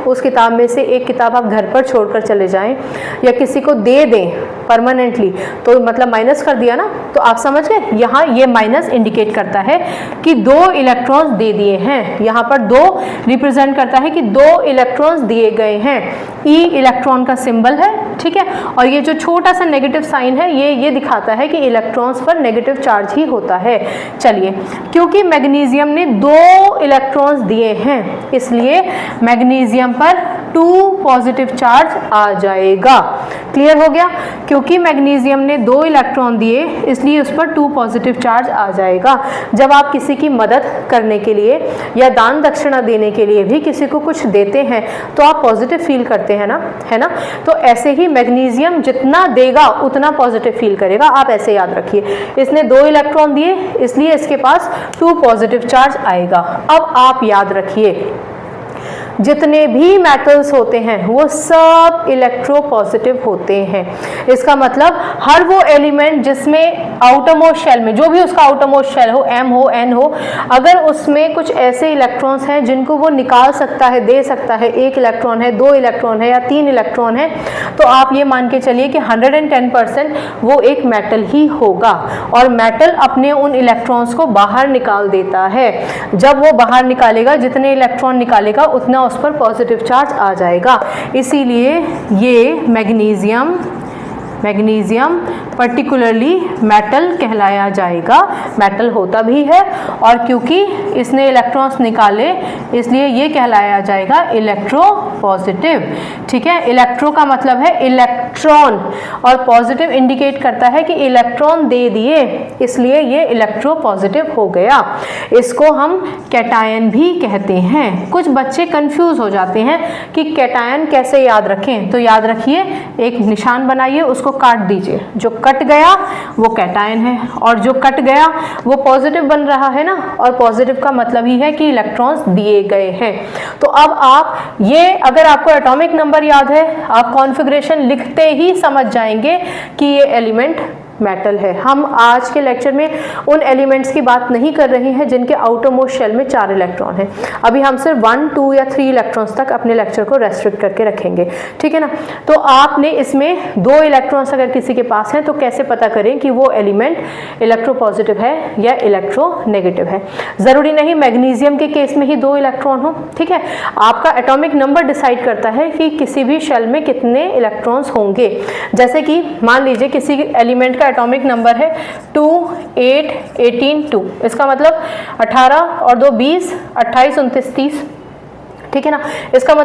उस किताब में से एक किताब आप घर पर छोड़कर चले जाएं या किसी को दे दें परमानेंटली, तो मतलब माइनस कर दिया ना, तो आप समझ गए। यहाँ ये माइनस इंडिकेट करता है कि 2 इलेक्ट्रॉन्स दे दिए हैं। यहाँ पर 2 रिप्रेजेंट करता है कि 2 इलेक्ट्रॉन्स दिए गए हैं। ई इलेक्ट्रॉन का सिंबल है, ठीक है। और ये जो छोटा सा नेगेटिव साइन है ये दिखाता है कि इलेक्ट्रॉन्स पर नेगेटिव चार्ज ही होता है। चलिए, क्योंकि मैग्नीशियम ने 2 इलेक्ट्रॉन्स दिए हैं इसलिए मैग्नीशियम पर 2 पॉजिटिव चार्ज आ जाएगा। क्लियर हो गया? क्योंकि मैग्नीशियम ने 2 इलेक्ट्रॉन दिए इसलिए उस पर 2 पॉजिटिव चार्ज आ जाएगा। जब आप किसी की मदद करने के लिए या दान दक्षिणा देने के लिए भी किसी को कुछ देते हैं तो आप पॉजिटिव फील करते हैं ना, है ना। तो ऐसे ही मैग्नीशियम जितना देगा उतना पॉजिटिव फील करेगा। आप ऐसे याद रखिए, इसने 2 इलेक्ट्रॉन दिए इसलिए इसके पास 2 पॉजिटिव चार्ज आएगा। अब आप याद रखिए, जितने भी मेटल्स होते हैं वो सब इलेक्ट्रोपॉजिटिव होते हैं। इसका मतलब हर वो एलिमेंट जिसमें आउटरमोस्ट शेल में, जो भी उसका आउटरमोस्ट शेल हो, M हो N हो, अगर उसमें कुछ ऐसे इलेक्ट्रॉन्स हैं जिनको वो निकाल सकता है, दे सकता है, 1 इलेक्ट्रॉन है, 2 इलेक्ट्रॉन है या 3 इलेक्ट्रॉन है, तो आप ये मान के चलिए कि 110% वो एक मेटल ही होगा। और मेटल अपने उन इलेक्ट्रॉन्स को बाहर निकाल देता है। जब वो बाहर निकालेगा, जितने इलेक्ट्रॉन निकालेगा उतना उस पर पॉजिटिव चार्ज आ जाएगा। इसीलिए ये मैग्नीशियम पर्टिकुलरली मेटल कहलाया जाएगा। मेटल होता भी है और क्योंकि इसने इलेक्ट्रॉन्स निकाले इसलिए ये कहलाया जाएगा इलेक्ट्रो पॉजिटिव। ठीक है, इलेक्ट्रो का मतलब है इलेक्ट्रॉन और पॉजिटिव इंडिकेट करता है कि इलेक्ट्रॉन दे दिए इसलिए ये इलेक्ट्रो पॉजिटिव हो गया। इसको हम कैटायन भी कहते हैं। कुछ बच्चे कंफ्यूज हो जाते हैं कि कैटायन कैसे याद रखें, तो याद रखिए, एक निशान बनाइए, उसको काट दीजिए। जो कट गया वो कैटायन है और जो कट गया वो पॉजिटिव बन रहा है ना, और पॉजिटिव का मतलब ही है कि इलेक्ट्रॉन्स दिए गए हैं। तो अब आप ये, अगर आपको एटॉमिक नंबर याद है, आप कॉन्फ़िगरेशन लिखते ही समझ जाएंगे कि ये एलिमेंट मेटल है। हम आज के लेक्चर में उन एलिमेंट्स की बात नहीं कर रहे हैं जिनके आउटर मोस्ट शेल में 4 इलेक्ट्रॉन हैं। अभी हम सिर्फ 1, 2 या 3 इलेक्ट्रॉन्स तक अपने लेक्चर को रेस्ट्रिक्ट करके रखेंगे, ठीक है ना। तो आपने इसमें 2 इलेक्ट्रॉन्स अगर किसी के पास हैं तो कैसे पता करें कि वो एलिमेंट इलेक्ट्रोपॉजिटिव है या इलेक्ट्रोनेगेटिव है। ज़रूरी नहीं मैग्नीशियम के केस में ही 2 इलेक्ट्रॉन हो, ठीक है। आपका एटॉमिक नंबर डिसाइड करता है कि किसी भी शेल में कितने इलेक्ट्रॉन्स होंगे। जैसे कि मान लीजिए किसी एलिमेंट का एटॉमिक नंबर है 2, 8, 18, 2। इसका मतलब 18 और 2 20, 28, 29, 30, ठीक है ना। इसका मतलब